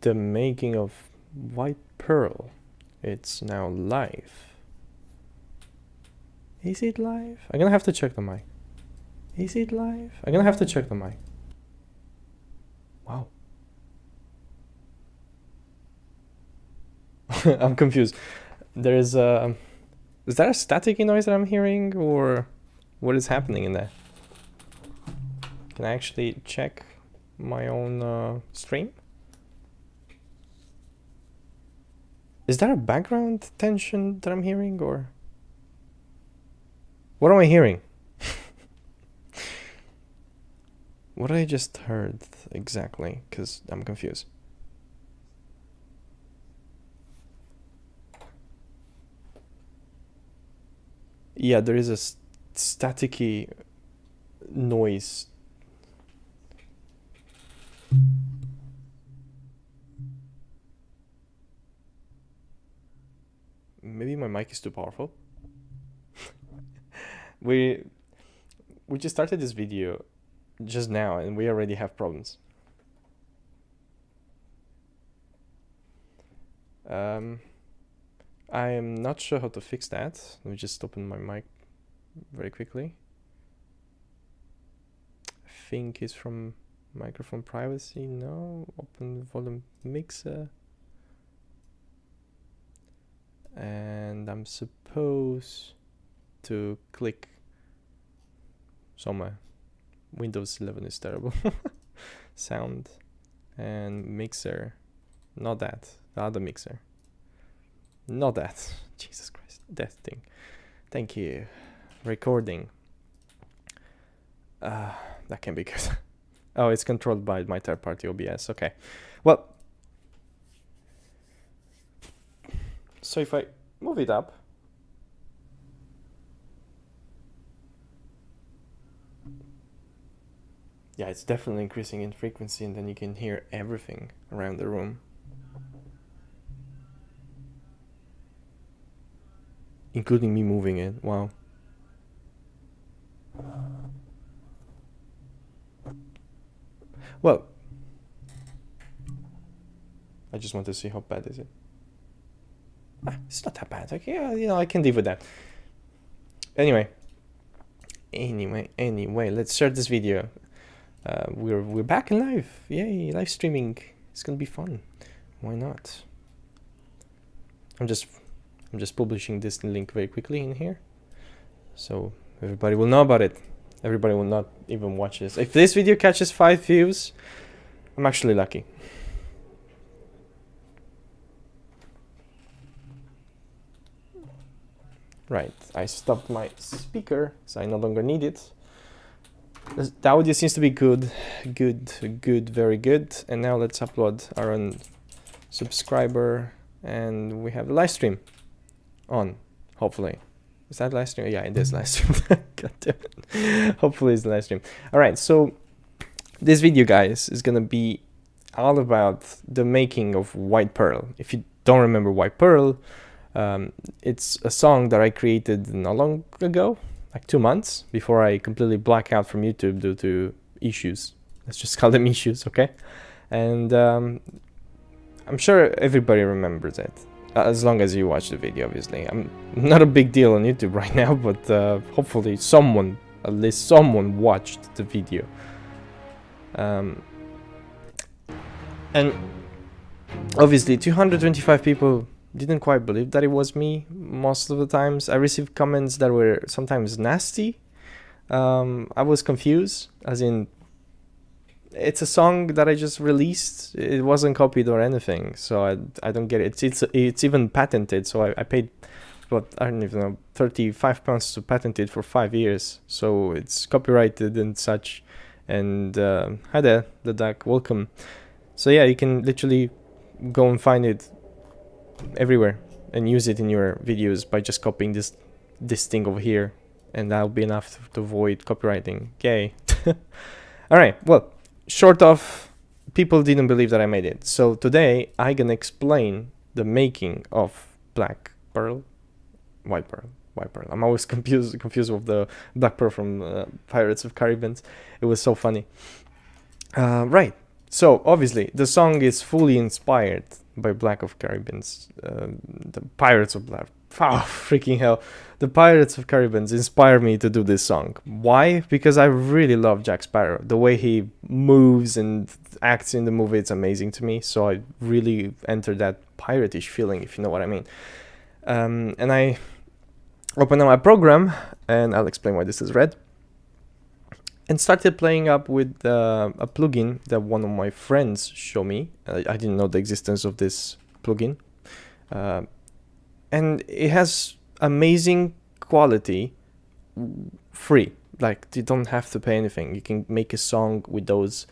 the making of White Pearl. It's now live. Is it live? I'm gonna have to check the mic. Is it live? I'm gonna have to check the mic. Wow. I'm confused. There is that a staticky noise that I'm hearing, or what is happening in there? Can I actually check my own stream? Is there a background tension that I'm hearing, or what am I hearing? What I just heard exactly, because I'm confused. Yeah, there is a staticky noise. Maybe my mic is too powerful. we just started this video just now and we already have problems. I am not sure how to fix that. Let me just open my mic very quickly. I think it's from microphone privacy. No, open volume mixer. And I'm supposed to click somewhere. Windows 11 is terrible. Sound and mixer. Not that. The other mixer. Not that. Jesus Christ. That thing. Thank you. Recording. That can be good. Oh, it's controlled by my third-party OBS. Okay. Well. So if I move it up. Yeah, it's definitely increasing in frequency, and then you can hear everything around the room. Including me moving it. Wow. Well, I just want to see how bad is it. It's not that bad. Like, yeah, you know, I can live with that. Anyway, let's start this video. We're back in live. Yay, live streaming. It's gonna be fun. Why not? I'm just publishing this link very quickly in here, so everybody will know about it. Everybody will not even watch this. If this video catches 5 views, I'm actually lucky. Right, I stopped my speaker, so I no longer need it. The audio seems to be good, very good. And now let's upload our own subscriber, and we have a live stream on, hopefully. Is that live stream? Yeah, it is live stream. God damn it. Hopefully it's live stream. All right, so this video, guys, is gonna be all about the making of White Pearl. If you don't remember White Pearl, it's a song that I created not long ago, like 2 months before I completely black out from YouTube due to issues. Let's just call them issues, okay? And I'm sure everybody remembers it, as long as you watch the video, obviously. I'm not a big deal on YouTube right now, but hopefully someone, at least someone, watched the video. And obviously 225 people didn't quite believe that it was me most of the times. I received comments that were sometimes nasty. I was confused, as in, it's a song that I just released. It wasn't copied or anything, so I don't get it. It's even patented, so I paid, what, I don't even know, £35 to patent it for 5 years. So it's copyrighted and such. And hi there, the duck, welcome. So yeah, you can literally go and find it everywhere and use it in your videos by just copying this thing over here, and that'll be enough to avoid copywriting. Yay. All right, well, short of, people didn't believe that I made it, so today I'm gonna explain the making of White Pearl. I'm always confused with the Black Pearl from Pirates of Caribbean. It was so funny. Right, So obviously the song is fully inspired by Black of Caribbean's, the Pirates of Black. Oh, freaking hell. The Pirates of Caribbean inspire me to do this song. Why? Because I really love Jack Sparrow. The way he moves and acts in the movie, it's amazing to me. So I really enter that pirate-ish feeling, if you know what I mean. And I open up my program, and I'll explain why this is red. And started playing up with a plugin that one of my friends showed me. I didn't know the existence of this plugin. And it has amazing quality, free. Like, you don't have to pay anything. You can make a song with those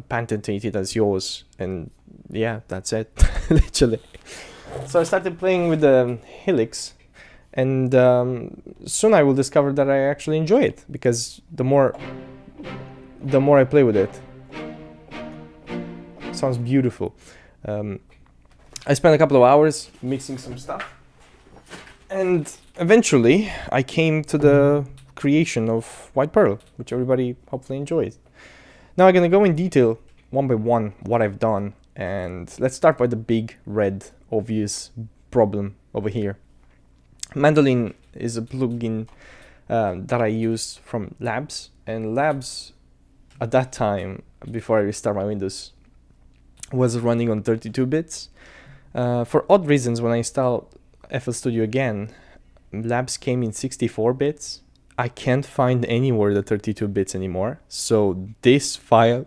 patented as yours. And yeah, that's it, literally. So I started playing with the Helix. And soon I will discover that I actually enjoy it, because the more I play with it, sounds beautiful. I spent a couple of hours mixing some stuff, and eventually I came to the creation of WhitePearl, which everybody hopefully enjoys. Now I'm gonna go in detail one by one what I've done, and let's start by the big red obvious problem over here. Mandolin is a plugin that I used from Labs, and Labs at that time, before I restart my Windows, was running on 32 bits. For odd reasons, when I installed FL Studio again, Labs came in 64 bits. I can't find anywhere the 32 bits anymore, so this file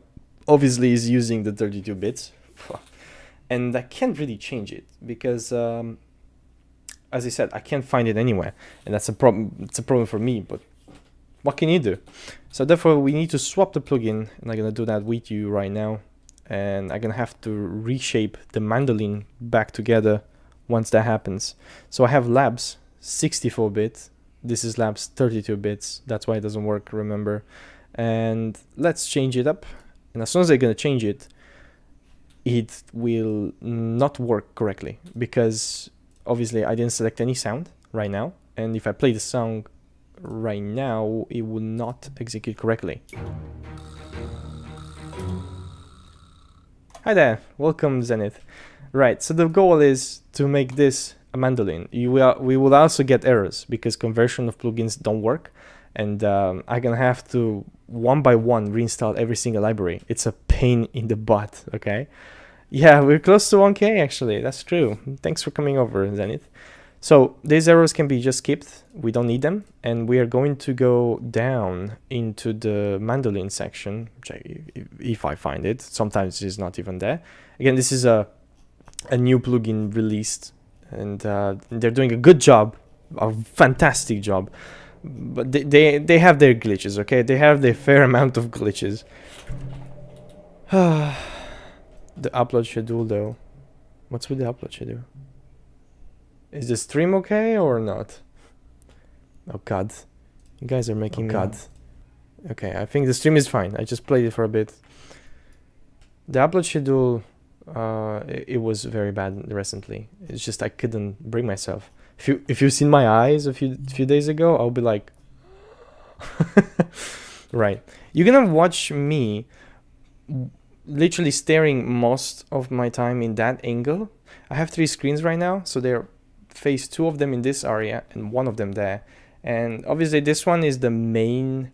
obviously is using the 32 bits, and I can't really change it because as I said, I can't find it anywhere, and that's a problem. It's a problem for me, but what can you do? So therefore we need to swap the plugin, and I'm gonna do that with you right now, and I'm gonna have to reshape the mandolin back together once that happens. So I have Labs 64-bit, this is Labs 32 bits, that's why it doesn't work, remember. And let's change it up, and as soon as I'm gonna change it, it will not work correctly, because obviously I didn't select any sound right now, and if I play the song right now, it will not execute correctly. Hi there, welcome Zenith. Right, so the goal is to make this a mandolin. We will also get errors because conversion of plugins don't work, and I'm gonna have to one by one reinstall every single library. It's a pain in the butt, okay? Yeah, we're close to 1K actually, that's true. Thanks for coming over, Zenith. So these errors can be just skipped, we don't need them, and we are going to go down into the mandolin section, which if I find it, sometimes it's not even there. Again, this is a new plugin released, and they're doing a good job, a fantastic job, but they have their glitches, okay? They have their fair amount of glitches. The upload schedule though, what's with the upload schedule? Is the stream okay or not? Oh god, you guys are making me... Okay, I think the stream is fine. I just played it for a bit. The upload schedule, it was very bad recently. It's just I couldn't bring myself. If you've seen my eyes a few days ago, I'll be like... Right. You're gonna watch me literally staring most of my time in that angle. I have 3 screens right now, so they're face 2 of them in this area and 1 of them there, and obviously this one is the main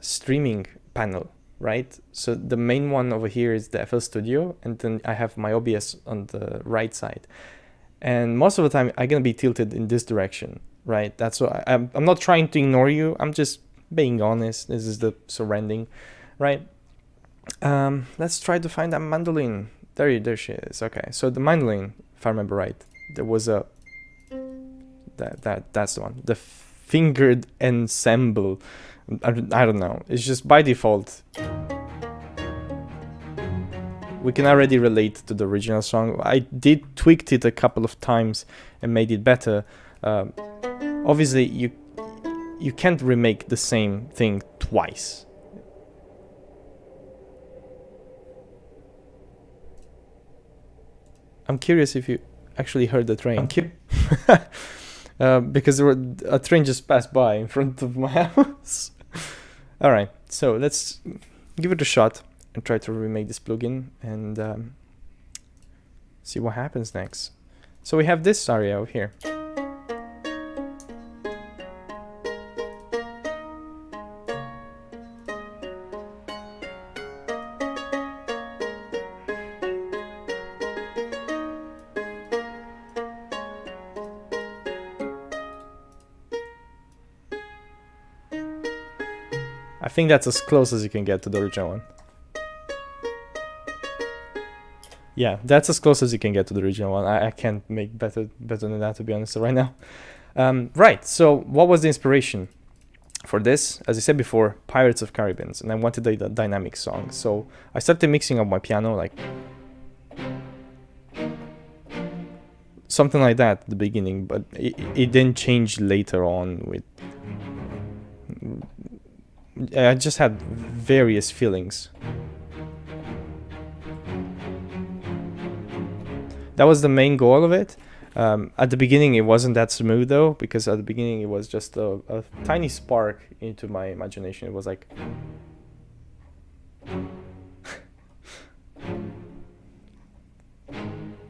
streaming panel, right? So the main one over here is the FL Studio, and then I have my OBS on the right side, and most of the time I'm gonna be tilted in this direction, right? That's what I'm not trying to ignore you, I'm just being honest. This is the surrounding, right? Let's try to find that mandolin. There she is. Okay, so the mandolin, if I remember right, there was a that's the one, the fingered ensemble. I don't know, it's just by default we can already relate to the original song. I did tweaked it a couple of times and made it better. Obviously you can't remake the same thing twice. I'm curious if you actually heard the train. Because a train just passed by in front of my house. Alright, so let's give it a shot and try to remake this plugin and see what happens next. So we have this aria over here. I think that's as close as you can get to the original one. Yeah, that's as close as you can get to the original one. I can't make better than that, to be honest, right now. Right, so what was the inspiration for this? As I said before, Pirates of Caribbean, and I wanted a dynamic song. So I started mixing up my piano, like something like that at the beginning, but it didn't change later on with... I just had various feelings. That was the main goal of it. At the beginning it wasn't that smooth though, because at the beginning it was just a tiny spark into my imagination. It was like...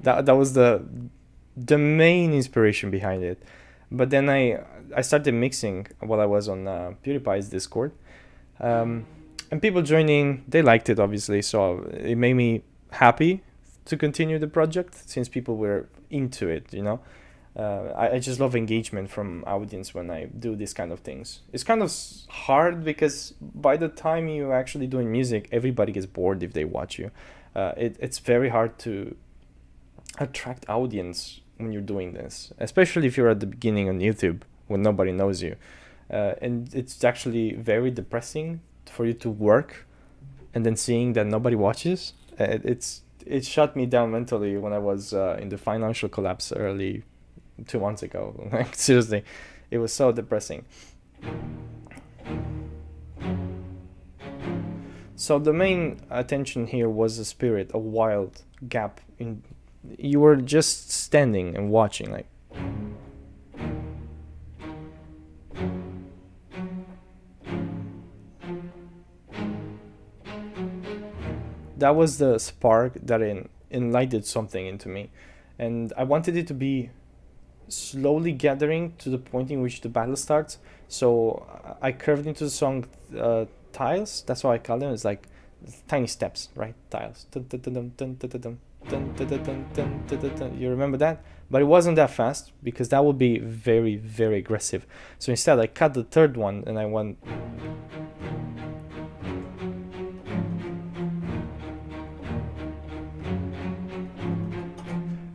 that was the main inspiration behind it. But then I started mixing while I was on PewDiePie's Discord. And people joining, they liked it obviously, so it made me happy to continue the project since people were into it, you know. I just love engagement from audience when I do these kind of things. It's kind of hard because by the time you're actually doing music, everybody gets bored if they watch you. It's very hard to attract audience when you're doing this, especially if you're at the beginning on YouTube when nobody knows you. And it's actually very depressing for you to work and then seeing that nobody watches. It shut me down mentally when I was in the financial collapse early 2 months ago. Like seriously, it was so depressing. So the main attention here was the spirit, a wild gap in... You were just standing and watching, like... That was the spark that enlightened something into me, and I wanted it to be slowly gathering to the point in which the battle starts. So I curved into the song tiles. That's what I call them. It's like tiny steps, right? Tiles. You remember that? But it wasn't that fast because that would be very, very aggressive. So instead I cut the third one and I went...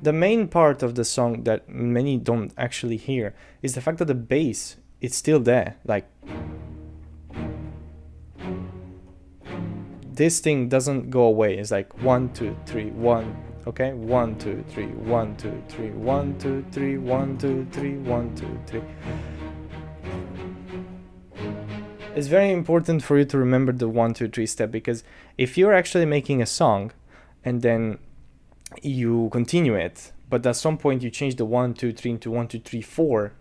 The main part of the song that many don't actually hear is the fact that the bass is still there. Like, this thing doesn't go away. It's like 1, 2, 3, 1. Okay, 1, 2, 3, 1, 2, 3, 1, 2, 3, 1, 2, 3, 1, 2, 3. It's very important for you to remember the 1, 2, 3 step, because if you're actually making a song and then you continue it, but at some point you change the 1, 2, 3 into 1, 2, 3, 4,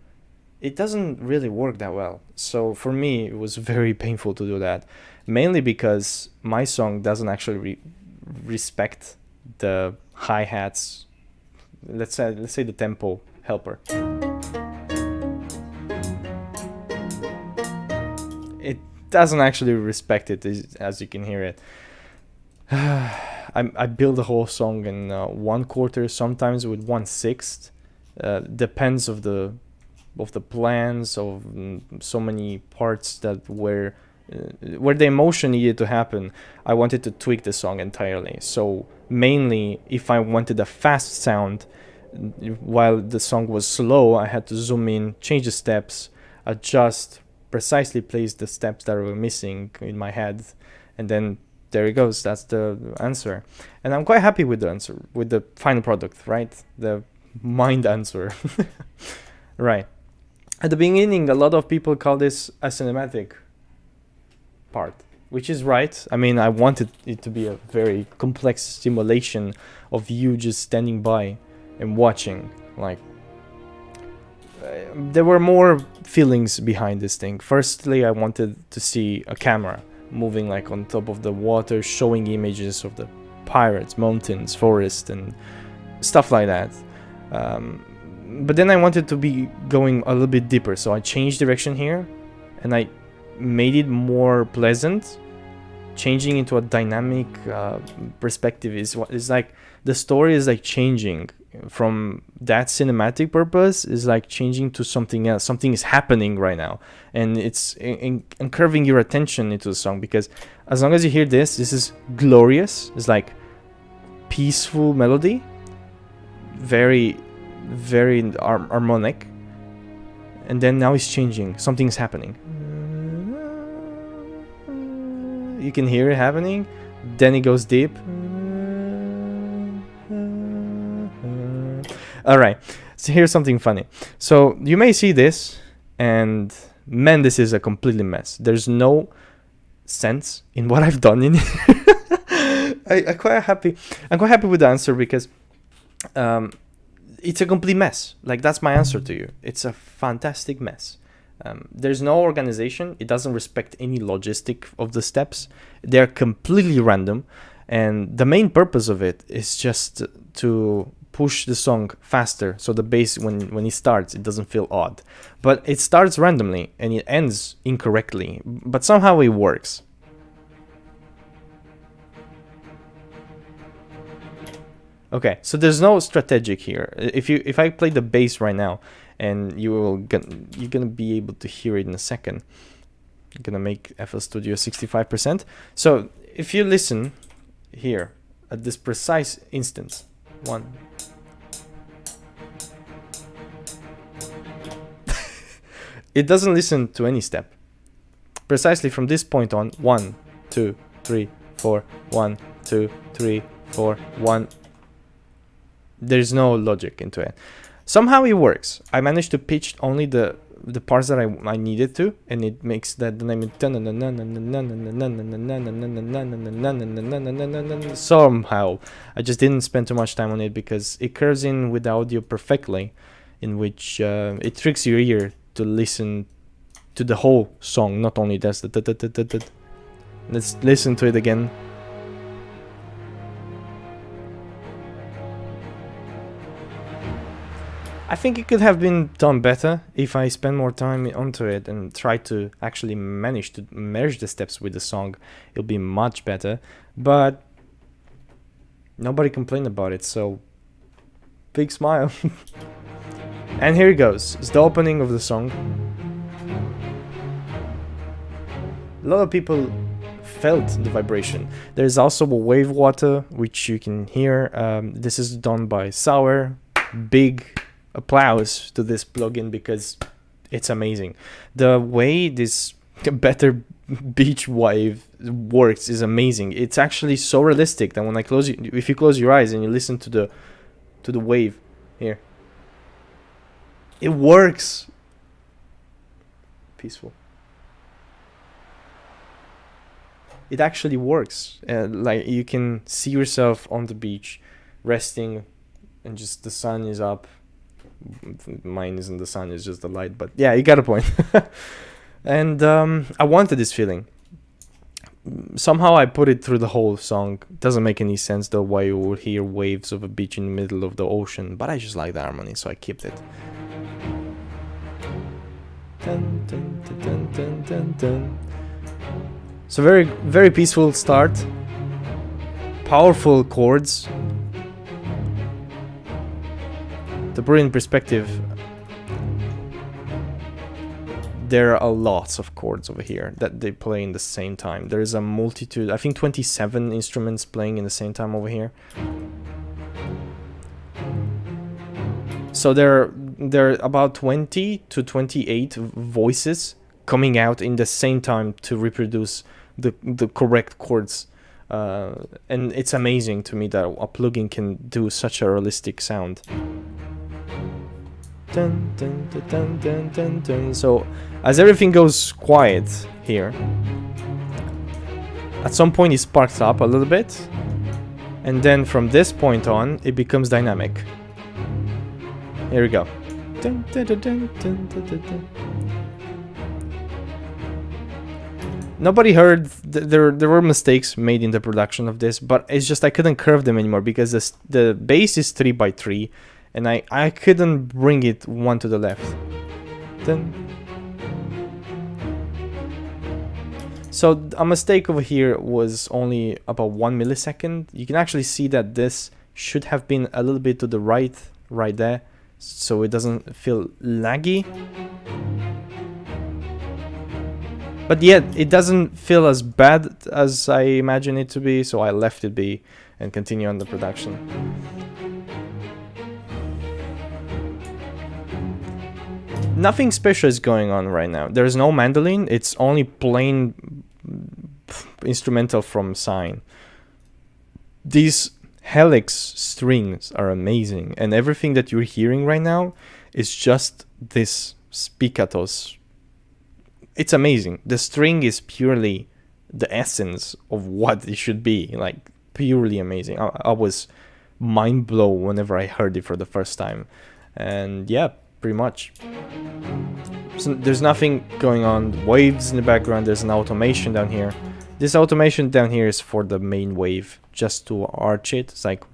it doesn't really work that well. So for me, it was very painful to do that, mainly because my song doesn't actually respect the hi-hats. Let's say the tempo helper. It doesn't actually respect it, as you can hear it. I build the whole song in 1/4, sometimes with 1/6. Depends of the plans of so many parts that where the emotion needed to happen. I wanted to tweak the song entirely. So mainly, if I wanted a fast sound while the song was slow, I had to zoom in, change the steps, adjust, precisely place the steps that were missing in my head, and then there it goes. That's the answer. And I'm quite happy with the answer, with the final product, right? The mind answer. Right. At the beginning, a lot of people call this a cinematic part, which is right. I mean, I wanted it to be a very complex simulation of you just standing by and watching. Like, there were more feelings behind this thing. Firstly, I wanted to see a camera moving like on top of the water, showing images of the pirates, mountains, forest, and stuff like that. But then I wanted to be going a little bit deeper, so I changed direction here, and I made it more pleasant. Changing into a dynamic perspective is like the story is like changing from that cinematic purpose, is like changing to something else. Something is happening right now, and it's curving your attention into the song, because as long as you hear this is glorious. It's like peaceful melody, very harmonic, and then now it's changing. Something's happening. You can hear it happening. Then it goes deep. Alright, so here's something funny. So you may see this, and man, this is a completely mess. There's no sense in what I've done in here. I'm quite happy. I'm quite happy with the answer, because it's a complete mess. Like, that's my answer to you. It's a fantastic mess. There's no organization. It doesn't respect any logistic of the steps. They're completely random, and the main purpose of it is just to push the song faster, so the bass, when it starts, it doesn't feel odd. But it starts randomly and it ends incorrectly, but somehow it works. Okay, so there's no strategic here. If I play the bass right now, and you're gonna be able to hear it in a second. I'm gonna make FL Studio 65%. So if you listen here at this precise instance, one. It doesn't listen to any step. Precisely from this point on, 1, 2, 3, 4, 1, 2, 3, 4, 1. There's no logic into it. Somehow it works. I managed to pitch only the parts that I needed to, and it makes that dynamic somehow. I just didn't spend too much time on it, because it curves in with the audio perfectly, in which it tricks your ear to listen to the whole song, not only that's the. Let's listen to it again. I think it could have been done better if I spent more time onto it and try to actually manage to merge the steps with the song. It'll be much better, but nobody complained about it, so big smile. And here it goes. It's the opening of the song. A lot of people felt the vibration. There's also a wave water, which you can hear. This is done by Sour. Big applause to this plugin, because it's amazing. The way this better beach wave works is amazing. It's actually so realistic that when if you close your eyes and you listen to the wave here, it works. Peaceful. It actually works. Like, you can see yourself on the beach resting, and just the sun is up. Mine isn't the sun, it's just the light, but yeah, you got a point. And I wanted this feeling. Somehow I put it through the whole song. Doesn't make any sense though why you would hear waves of a beach in the middle of the ocean, but I just like the harmony, so I kept it. Dun, dun, dun, dun, dun, dun. So very peaceful start. Powerful chords. To put it in perspective, there are lots of chords over here that they play in the same time. There is a multitude, I think 27 instruments playing in the same time over here. So there are about 20 to 28 voices coming out in the same time to reproduce the correct chords. And it's amazing to me that a plugin can do such a realistic sound. Dun, dun, dun, dun, dun, dun, dun. So as everything goes quiet here, at some point it sparks up a little bit, and then from this point on it becomes dynamic. Here we go. Dun, dun, dun, dun, dun, dun, dun, dun. Nobody heard. There were mistakes made in the production of this, but it's just I couldn't curve them anymore because the bass is 3x3, and I couldn't bring it one to the left. Then. So a mistake over here was only about 1 millisecond. You can actually see that this should have been a little bit to the right there, so it doesn't feel laggy. But yet, it doesn't feel as bad as I imagine it to be, so I left it be and continue on the production. Nothing special is going on right now. There's no mandolin, it's only plain instrumental from sine. These helix strings are amazing, and everything that you're hearing right now is just this spiccatos. It's amazing. The string is purely the essence of what it should be, like purely amazing. I was mind blown whenever I heard it for the first time, and yeah, pretty much. So there's nothing going on. Waves in the background. There's an automation down here. This automation down here is for the main wave, just to arch it. It's like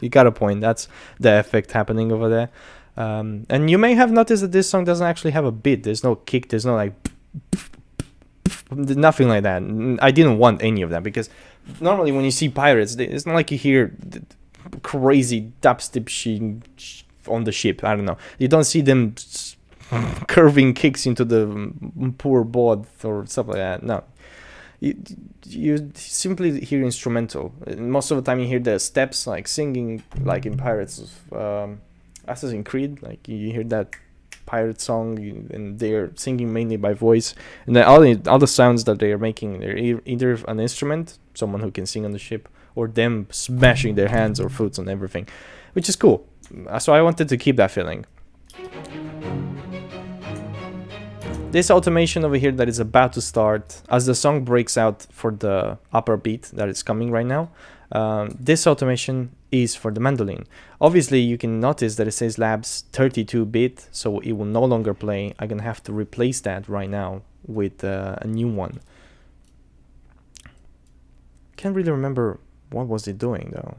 you got a point. That's the effect happening over there. And you may have noticed that this song doesn't actually have a beat. There's no kick. There's no like nothing like that. I didn't want any of that because normally when you see pirates, it's not like you hear crazy dubstep shit on the ship. I don't know. You don't see them curving kicks into the poor board or stuff like that. No. You simply hear instrumental. Most of the time you hear the steps, like singing, like in Pirates of Assassin's Creed. Like you hear that pirate song, and they're singing mainly by voice. And then all the sounds that they are making, they're either an instrument, someone who can sing on the ship, or them smashing their hands or foot on everything, which is cool. So I wanted to keep that feeling. This automation over here that is about to start, as the song breaks out for the upper beat that is coming right now, this automation is for the mandolin. Obviously, you can notice that it says Labs 32-bit, so it will no longer play. I'm gonna have to replace that right now with a new one. Can't really remember what was it doing though.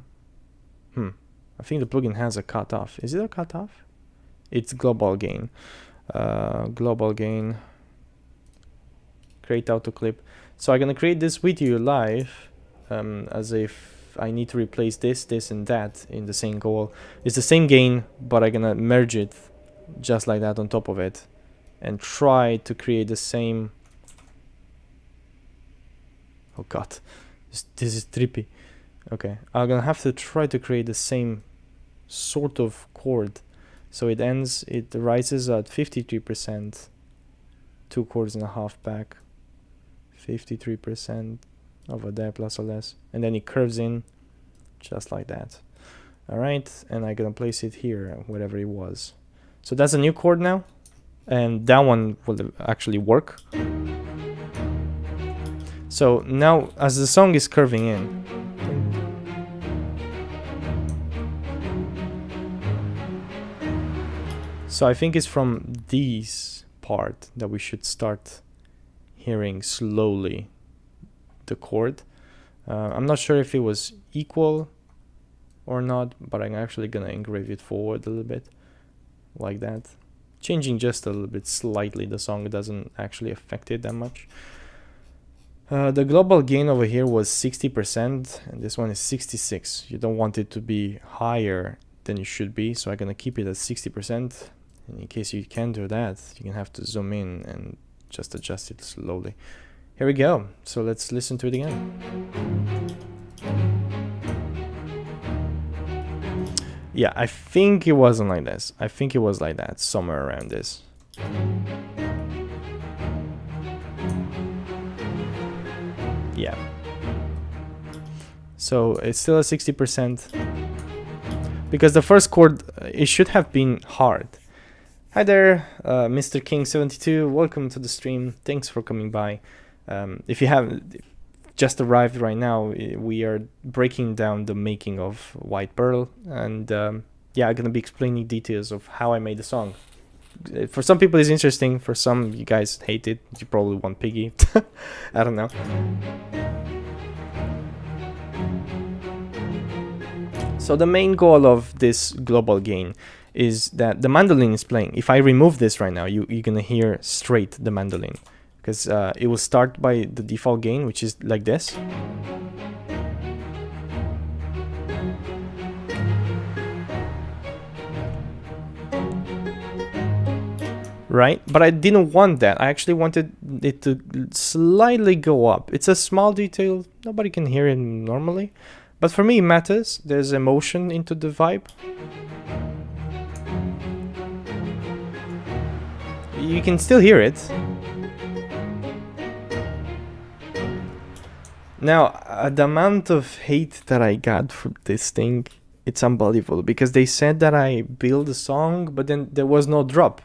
I think the plugin has a cutoff. Is it a cutoff? It's global gain. Global gain, create auto clip. So I'm gonna create this with you live, as if I need to replace this and that in the same goal. It's the same gain, but I'm gonna merge it just like that on top of it and try to create the same. Oh god, this is trippy. Okay, I'm gonna have to try to create the same sort of chord. So it rises at 53%, 2 chords and a half back, 53% over there plus or less, and then it curves in just like that. All right, and I'm gonna place it here, wherever it was. So that's a new chord now, and that one will actually work. So now, as the song is curving in, so I think it's from this part that we should start hearing slowly the chord. I'm not sure if it was equal or not, but I'm actually gonna engrave it forward a little bit, like that. Changing just a little bit slightly, the song doesn't actually affect it that much. The global gain over here was 60%, and this one is 66. You don't want it to be higher than it should be, so I'm gonna keep it at 60%. In case you can't do that, you can have to zoom in and just adjust it slowly. Here we go. So let's listen to it again. Yeah, I think it wasn't like this. I think it was like that, somewhere around this. Yeah. So it's still at 60%. Because the first chord, it should have been hard. Hi there, Mr. King72, welcome to the stream, thanks for coming by. If you have just arrived right now, we are breaking down the making of WhitePearl, and yeah, I'm gonna be explaining details of how I made the song. For some people, it's interesting. For some, you guys hate it. You probably want Piggy. I don't know. So the main goal of this global gain is that the mandolin is playing. If I remove this right now, you're gonna hear straight the mandolin, because it will start by the default gain, which is like this. Right? But I didn't want that. I actually wanted it to slightly go up. It's a small detail. Nobody can hear it normally. But for me, it matters. There's emotion into the vibe. You can still hear it. Now, the amount of hate that I got for this thing, it's unbelievable. Because they said that I built a song, but then there was no drop.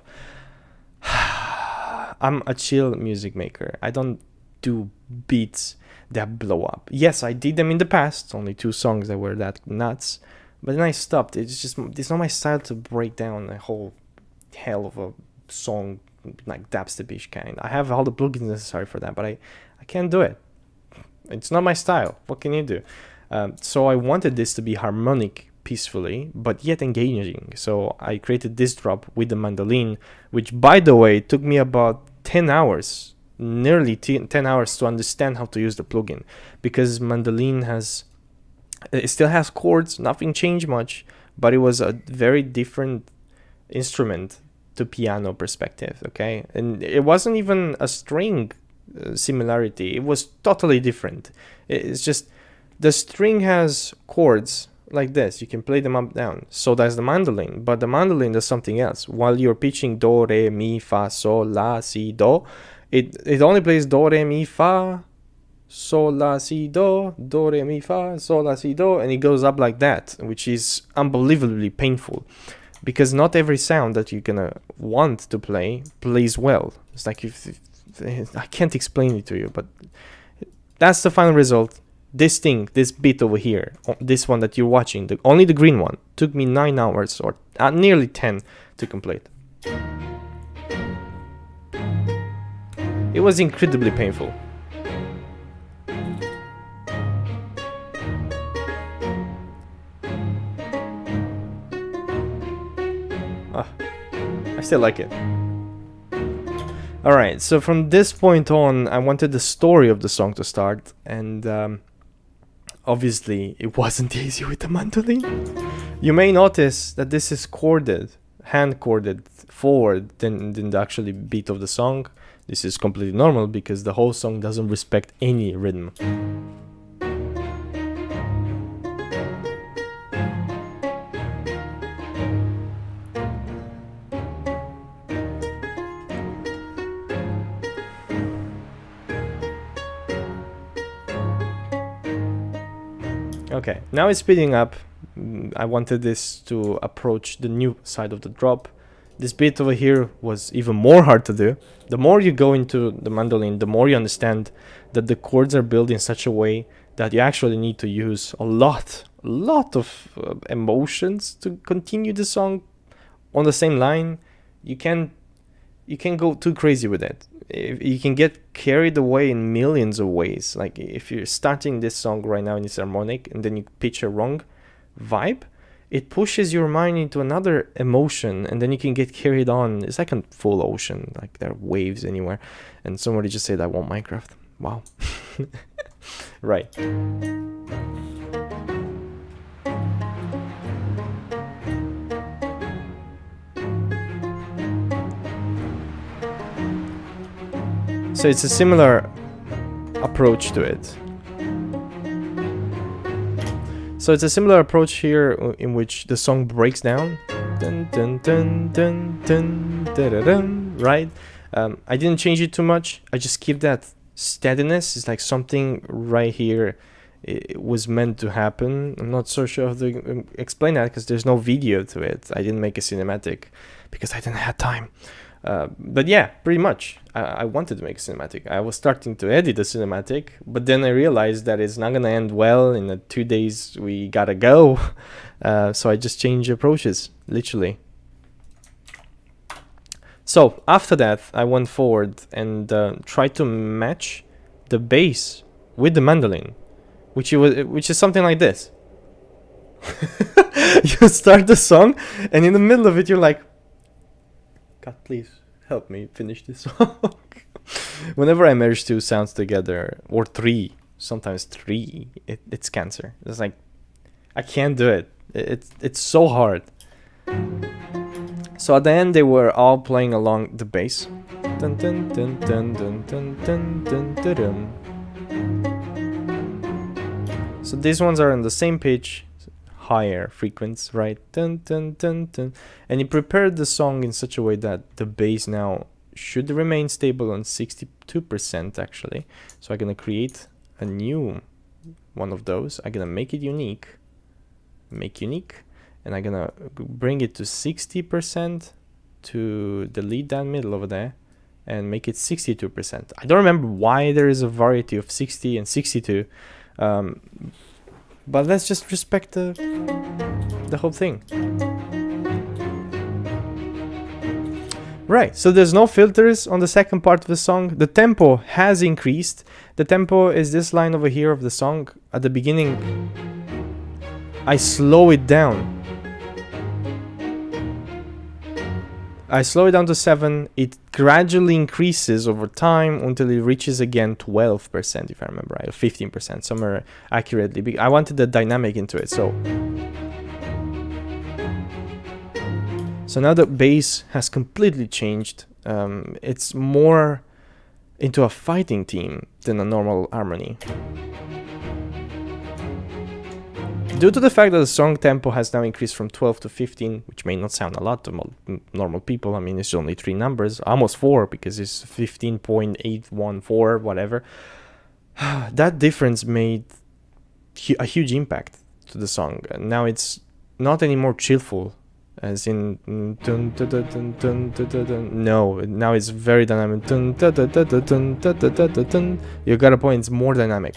I'm a chill music maker. I don't do beats that blow up. Yes, I did them in the past. Only 2 songs that were that nuts. But then I stopped. It's not my style to break down a whole hell of a song like dubstep-ish kind. I have all the plugins necessary for that, but I can't do it. It's not my style. What can you do? So I wanted this to be harmonic peacefully, but yet engaging. So I created this drop with the mandolin, which, by the way, took me about 10 hours, nearly 10 hours to understand how to use the plugin, because mandolin it still has chords, nothing changed much, but it was a very different instrument to piano perspective, okay? And it wasn't even a string similarity, it was totally different. It's just the string has chords like this, you can play them up down, so does the mandolin, but the mandolin does something else. While you're pitching do, re, mi, fa, sol, la, si, do, it only plays do, re, mi, fa, sol, la, si, do, re, mi, fa, sol, la, si, do, and it goes up like that, which is unbelievably painful, because not every sound that you're gonna want to play plays well. It's like, if I can't explain it to you, but that's the final result. This thing, this bit over here, this one that you're watching, only the green one, took me 9 hours, or nearly 10 to complete. It was incredibly painful. I still like it. Alright, so from this point on, I wanted the story of the song to start, and obviously it wasn't easy with the mandolin. You may notice that this is chorded, hand chorded forward than the actually beat of the song. This is completely normal because the whole song doesn't respect any rhythm. Okay, now it's speeding up. I wanted this to approach the new side of the drop. This bit over here was even more hard to do. The more you go into the mandolin, the more you understand that the chords are built in such a way that you actually need to use a lot of emotions to continue the song on the same line. You can go too crazy with it. You can get carried away in millions of ways. Like if you're starting this song right now in its harmonic and then you pitch a wrong vibe, it pushes your mind into another emotion, and then you can get carried on. It's like a full ocean, like there are waves anywhere. And somebody just said, I want Minecraft. Wow. Right. So it's a similar approach to it. So it's a similar approach here in which the song breaks down. Dun, dun, dun, dun, dun, dun, dun, dun, right? I didn't change it too much. I just keep that steadiness. It's like something right here it was meant to happen. I'm not so sure how to explain that because there's no video to it. I didn't make a cinematic because I didn't have time. But yeah, pretty much. I wanted to make a cinematic. I was starting to edit the cinematic, but then I realized that it's not gonna end well. In the 2 days we gotta go, so I just changed approaches, literally. So after that, I went forward and tried to match the bass with the mandolin, which is something like this. You start the song, and in the middle of it, you're like, God, please help me finish this song. Whenever I merge two sounds together, or three, sometimes three, it's cancer. It's like, I can't do it. It's so hard. So at the end, they were all playing along the bass. Dun, dun, dun, dun, dun, dun, dun, dun, dun, dun. So these ones are on the same pitch, higher frequency, right? Dun, dun, dun, dun. And he prepared the song in such a way that the bass now should remain stable on 62% actually. So I'm gonna create a new one of those. I'm gonna make it unique, and I'm gonna bring it to 60% to delete that middle over there and make it 62%. I don't remember why there is a variety of 60 and 62, but let's just respect the whole thing. Right, so there's no filters on the second part of the song. The tempo has increased. The tempo is this line over here of the song. At the beginning, I slow it down. I slow it down to 7. It gradually increases over time until it reaches again 12%, if I remember right, or 15%, somewhere accurately. I wanted the dynamic into it, so now the bass has completely changed. It's more into a fighting theme than a normal harmony. Due to the fact that the song tempo has now increased from 12 to 15, which may not sound a lot to normal people. I mean, it's only 3 numbers, almost 4, because it's 15.814, whatever. That difference made a huge impact to the song. Now it's not anymore chillful, as in dun, dun, dun, dun, dun, dun, dun, dun. No, now it's very dynamic. Dun, dun, dun, dun, dun, dun, dun, dun, dun, dun. You got a point, it's more dynamic.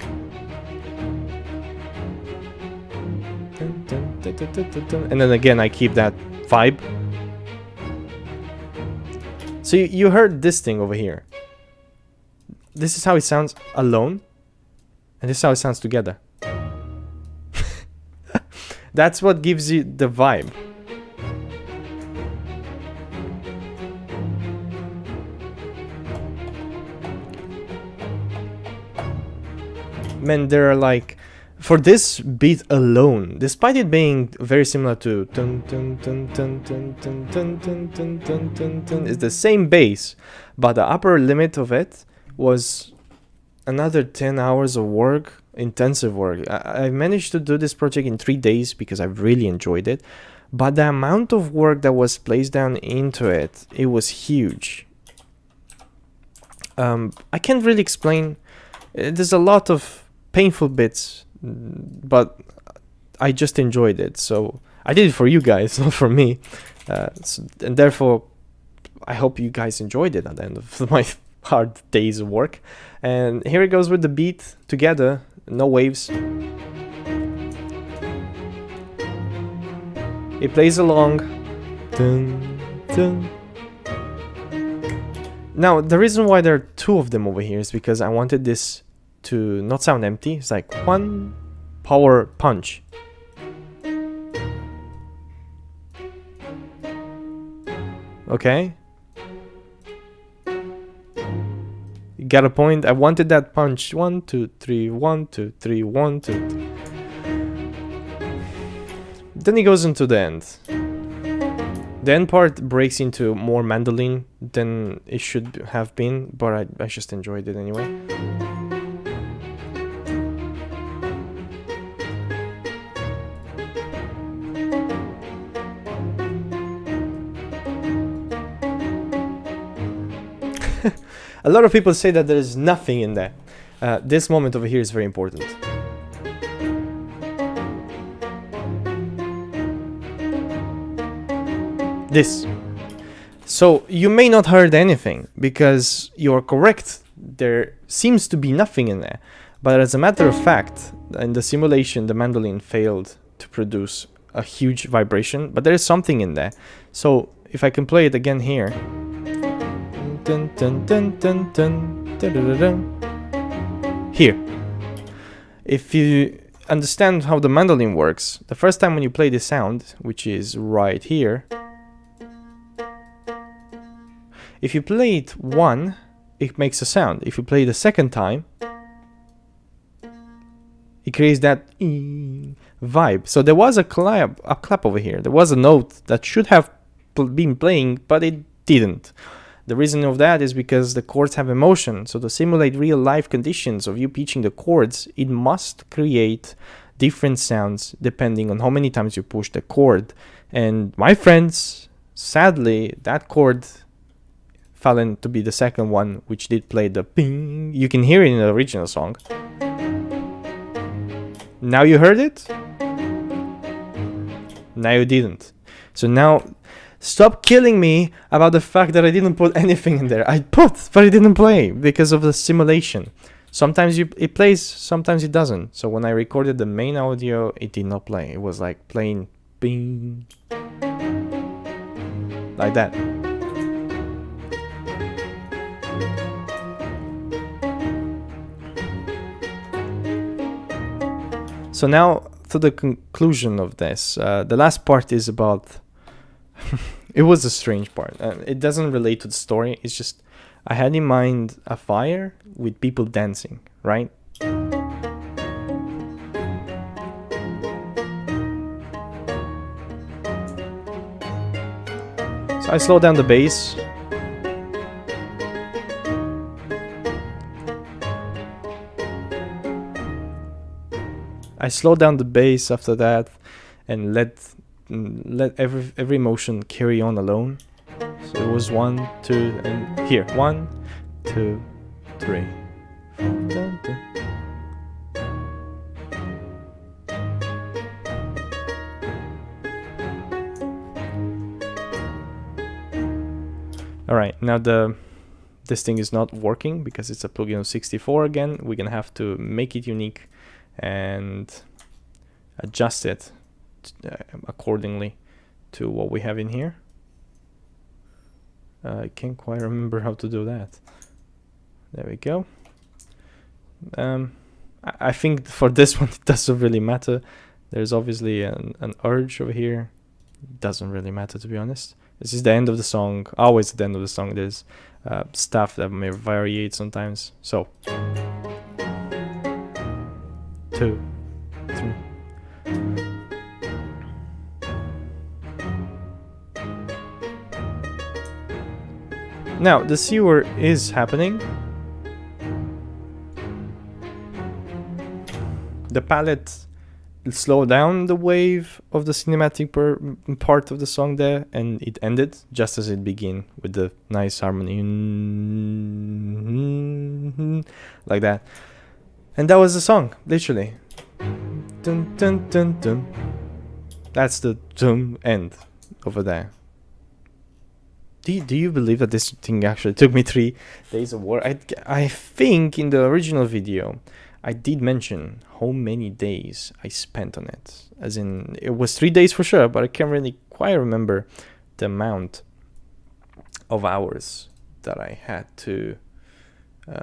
And then again, I keep that vibe. So you heard this thing over here. This is how it sounds alone, and this is how it sounds together. That's what gives you the vibe. Man, there are like, for this beat alone, despite it being very similar to dun, dun, dun, dun, dun, dun, dun, dun, dun, dun, dun, dun, it's the same bass, but the upper limit of it was another 10 hours of work, intensive work. I managed to do this project in 3 days because I really enjoyed it, but the amount of work that was placed down into it, it was huge. I can't really explain. There's a lot of painful bits, but I just enjoyed it, so I did it for you guys, not for me, and therefore I hope you guys enjoyed it at the end of my hard days of work. And here it goes with the beat together, no waves. It plays along. Dun, dun. Now the reason why there are 2 of them over here is because I wanted this to not sound empty. It's like one power punch. Okay, you got a point. I wanted that punch. 1 2 3 1 2 3 1 2 3. Then it goes into the end. The end part breaks into more mandolin than it should have been, but I just enjoyed it anyway. A lot of people say that there is nothing in there. This moment over here is very important. This. So you may not heard anything because you're correct. There seems to be nothing in there. But as a matter of fact, in the simulation, the mandolin failed to produce a huge vibration, but there is something in there. So if I can play it again here, dun, dun, dun, dun, dun, dun, dun, dun. Here. If you understand how the mandolin works, the first time when you play this sound, which is right here, if you play it one, it makes a sound. If you play it a second time, it creates that vibe. So there was a clap over here. There was a note that should have been playing, but it didn't. The reason of that is because the chords have emotion. So to simulate real life conditions of you pitching the chords, it must create different sounds depending on how many times you push the chord. And my friends, sadly, that chord fell in to be the second one, which did play the ping. You can hear it in the original song. Now you heard it? Now you didn't. So now, stop killing me about the fact that I didn't put anything in there. I put, but it didn't play because of the simulation. Sometimes it plays, sometimes it doesn't. So when I recorded the main audio, it did not play. It was like playing bing. Like that. So now to the conclusion of this. The last part is about... it was a strange part. It doesn't relate to the story. It's just I had in mind a fire with people dancing, right? So I slow down the bass. I slowed down the bass after that and let every emotion carry on alone. So it was 1, 2, and here 1, 2, 3, 4. Dun, dun. All right, now this thing is not working because it's a plugin of 64 again. We're gonna have to make it unique and adjust it accordingly to what we have in here. I can't quite remember how to do that. There we go. I think for this one it doesn't really matter. There's obviously an urge over here. It doesn't really matter, to be honest. This is the end of the song. Always at the end of the song there's stuff that may variate sometimes. So 2, 3. Now the sewer is happening. The palette slowed down the wave of the cinematic part of the song there, and it ended just as it began with the nice harmony like that. And that was the song, literally. Dun, dun, dun, dun. That's the end over there. Do you believe that this thing actually took me 3 days of work? I think in the original video I did mention how many days I spent on it. As in, it was 3 days for sure, but I can't really quite remember the amount of hours that I had to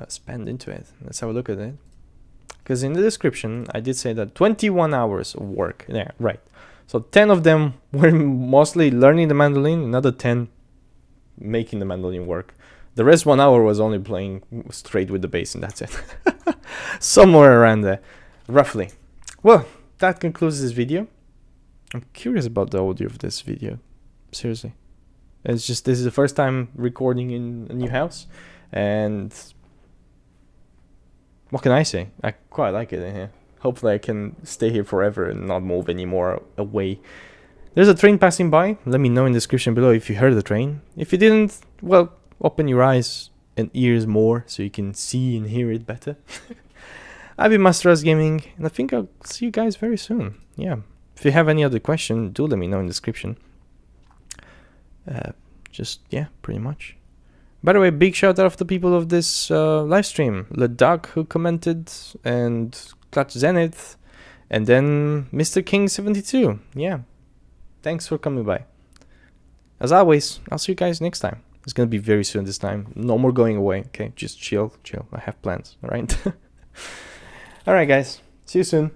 spend into it. Let's have a look at it. Because in the description, I did say that 21 hours of work. Yeah, right. So 10 of them were mostly learning the mandolin, another 10 making the mandolin work. The rest 1 hour was only playing straight with the bass, and that's it. Somewhere around there, roughly. Well, that concludes this video. I'm curious about the audio of this video. Seriously. It's just, this is the first time recording in a new house, and what can I say? I quite like it in here. Hopefully I can stay here forever and not move anymore away. There's a train passing by. Let me know in the description below if you heard the train. If you didn't, well, open your eyes and ears more so you can see and hear it better. I've been Master Us Gaming, and I think I'll see you guys very soon. Yeah. If you have any other question, do let me know in the description. Yeah, pretty much. By the way, big shout out to the people of this live stream. Leduc, who commented, and Clutch Zenith, and then Mr. King 72. Yeah. Thanks for coming by. As always, I'll see you guys next time. It's gonna be very soon this time. No more going away. Okay, just chill. I have plans. All right. All right, guys. See you soon.